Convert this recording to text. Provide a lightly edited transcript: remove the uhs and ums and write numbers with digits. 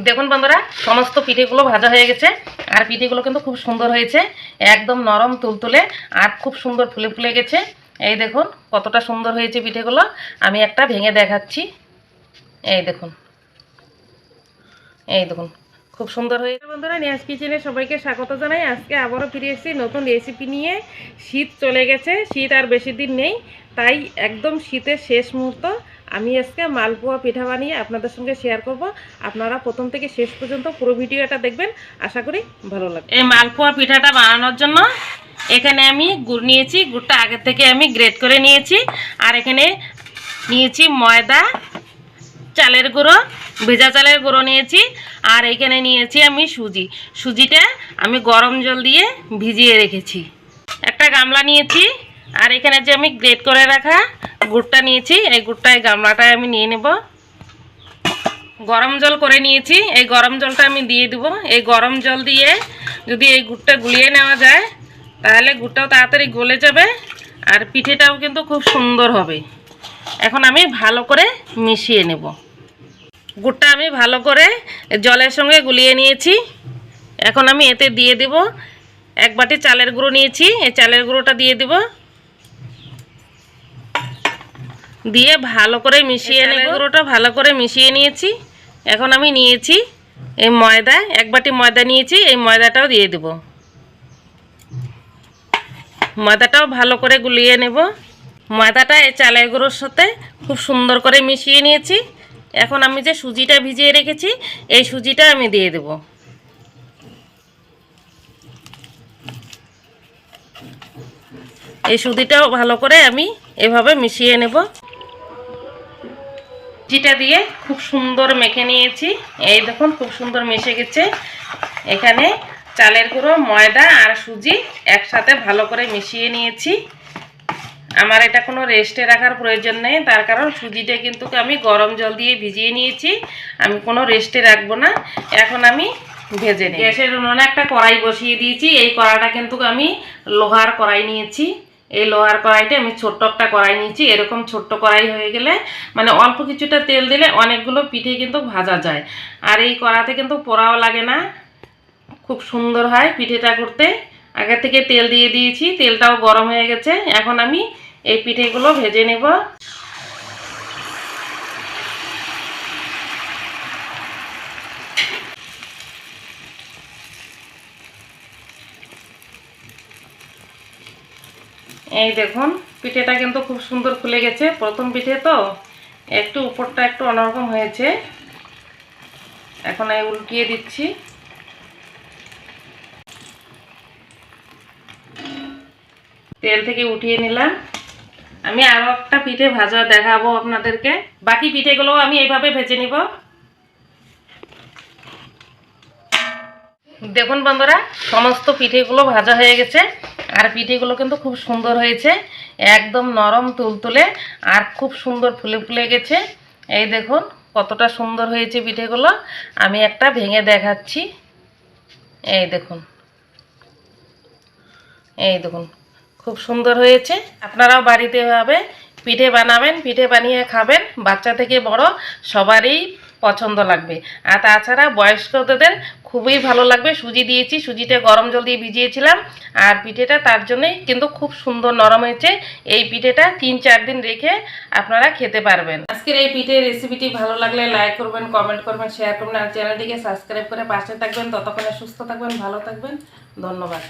দেখুন বন্ধুরা, সমস্ত পিঠেগুলো ভাজা হয়ে গেছে। আর পিঠেগুলো কিন্তু খুব সুন্দর হয়েছে, একদম নরম তুলতুলে আর খুব সুন্দর ফুলে ফুলে গেছে। এই দেখুন কতটা সুন্দর হয়েছে পিঠেগুলো। আমি একটা ভেঙে দেখাচ্ছি। এই দেখুন, এই দেখুন খুব সুন্দর হয়েছে। বন্ধুরা, নিয়াজ কিচেনে সবাইকে স্বাগত জানাই। আজকে আবারও ফিরে এসেছি নতুন রেসিপি নিয়ে। শীত চলে গেছে, শীত আর বেশি দিন নেই, তাই একদম শীতের শেষ মুহূর্ত। আমি আজকে মালপোয়া পিঠা বানিয়ে আপনাদের সঙ্গে শেয়ার করব। আপনারা প্রথম থেকে শেষ পর্যন্ত পুরো ভিডিওটা দেখবেন, আশা করি ভালো লাগবে। এই মালপোয়া পিঠাটা বানানোর জন্য এখানে আমি গুড় নিয়েছি। গুড়টা আগে থেকে আমি গ্রেট করে নিয়েছি। আর এখানে নিয়েছি ময়দা, চালের গুঁড়ো, ভেজা চালের গুঁড়ো নিয়েছি। আর এখানে নিয়েছি আমি সুজিটা আমি গরম জল দিয়ে ভিজিয়ে রেখেছি। একটা গামলা নিয়েছি। আর এখানে যে আমি গ্রেট করে রাখা গুড়টা নিয়েছি, এই গুড়টা এই গামলাটায় আমি নিয়ে নেব। গরম জল করে নিয়েছি, এই গরম জলটা আমি দিয়ে দেব। এই গরম জল দিয়ে যদি এই গুড়টা গুলিয়ে নেওয়া যায় তাহলে গুড়টাও তাড়াতাড়ি গলে যাবে আর পিঠেটাও কিন্তু খুব সুন্দর হবে। এখন আমি ভালো করে মিশিয়ে নেব। গুড়টা আমি ভালো করে জলের সঙ্গে গুলিয়ে নিয়েছি। এখন আমি এতে দিয়ে দেব এক বাটি চালের গুঁড়ো নিয়েছি। এই চালের গুঁড়োটা দিয়ে দেব, দিয়ে ভালো করে মিশিয়ে নেব। গুঁড়োটা ভালো করে মিশিয়ে নিয়েছি। এখন আমি নিয়েছি এই ময়দা, এক বাটি ময়দা নিয়েছি। এই ময়দাটাও দিয়ে দেব। ময়দাটাও ভালো করে গুলিয়ে নেব। ময়দাটা এই চালের গুঁড়োর সাথে খুব সুন্দর করে মিশিয়ে নিয়েছি। এখন আমি যে সুজিটা ভিজিয়ে রেখেছি এই সুজিটা আমি দিয়ে দেব। এই সুজিটাও ভালো করে আমি এভাবে মিশিয়ে নেব। সুজিটা দিয়ে খুব সুন্দর মেখে নিয়েছি। এই দেখুন খুব সুন্দর মিশে গেছে। এখানে চালের গুঁড়ো, ময়দা আর সুজি একসাথে ভালো করে মিশিয়ে নিয়েছি। আমার এটা কোনো রেস্টে রাখার প্রয়োজন নেই, তার কারণ সুজিটা কিন্তু আমি গরম জল দিয়ে ভিজিয়ে নিয়েছি। আমি কোনো রেস্টে রাখবো না। এখন আমি ভেজে নিই। গ্যাসের উনুনে একটা কড়াই বসিয়ে দিয়েছি। এই কড়াইটা কিন্তু আমি লোহার কড়াই নিয়েছি। এই লোহার কড়াইটা আমি ছোট্ট একটা কড়াই নিয়েছি। এরকম ছোট্ট কড়াই হয়ে গেলে মানে অল্প কিছুটা তেল দিলে অনেকগুলো পিঠে কিন্তু ভাজা যায়। আর এই কড়াতে কিন্তু পোড়াও লাগে না, খুব সুন্দর হয় পিঠেটা করতে। আগে থেকে তেল দিয়ে দিয়েছি, তেলটাও গরম হয়ে গেছে। এখন আমি এই পিঠেগুলো ভেজে নেব। এই দেখুন পিঠেটা কিন্তু খুব সুন্দর ফুলে গেছে। প্রথম পিঠে তো একটু উপরটা একটু অন্যরকম হয়েছে। এখন এই উল্টিয়ে দিচ্ছি। তেল থেকে উঠিয়ে নিলাম। আমি আরো একটা পিঠে ভাজা দেখাবো আপনাদেরকে। বাকি পিঠেগুলো আমি এইভাবে ভেজে নিব। দেখুন বন্ধুরা, সমস্ত পিঠেগুলো ভাজা হয়ে গেছে। আর পিঠেগুলো কিন্তু খুব সুন্দর হয়েছে, একদম নরম তুলতুলে আর খুব সুন্দর ফুলে ফুলে গেছে। এই দেখুন কতটা সুন্দর হয়েছে পিঠেগুলো। আমি একটা ভেঙে দেখাচ্ছি। এই দেখুন, এই দেখুন খুব সুন্দর হয়েছে। আপনারাও বাড়িতে এভাবে পিঠে বানাবেন, পিঠে বানিয়ে খাবেন। বাচ্চা থেকে বড় সবারই পছন্দ লাগবে। আর তাছাড়া বয়স্কদের খুবই ভালো লাগবে। সুজি দিয়েছি, সুজিটা গরম জল দিয়ে ভিজিয়েছিলাম। আর পিঠেটা তার জন্যই কিন্তু খুব সুন্দর নরম হয়েছে। এই পিঠেটা 3-4 দিন রেখে আপনারা খেতে পারবেন। আজকের এই পিঠের রেসিপিটি ভালো লাগলে লাইক করবেন, কমেন্ট করবেন, শেয়ার করবেন। আর চ্যানেলটিকে সাবস্ক্রাইব করে পাশে থাকবেন। ততক্ষণে সুস্থ থাকবেন, ভালো থাকবেন। ধন্যবাদ।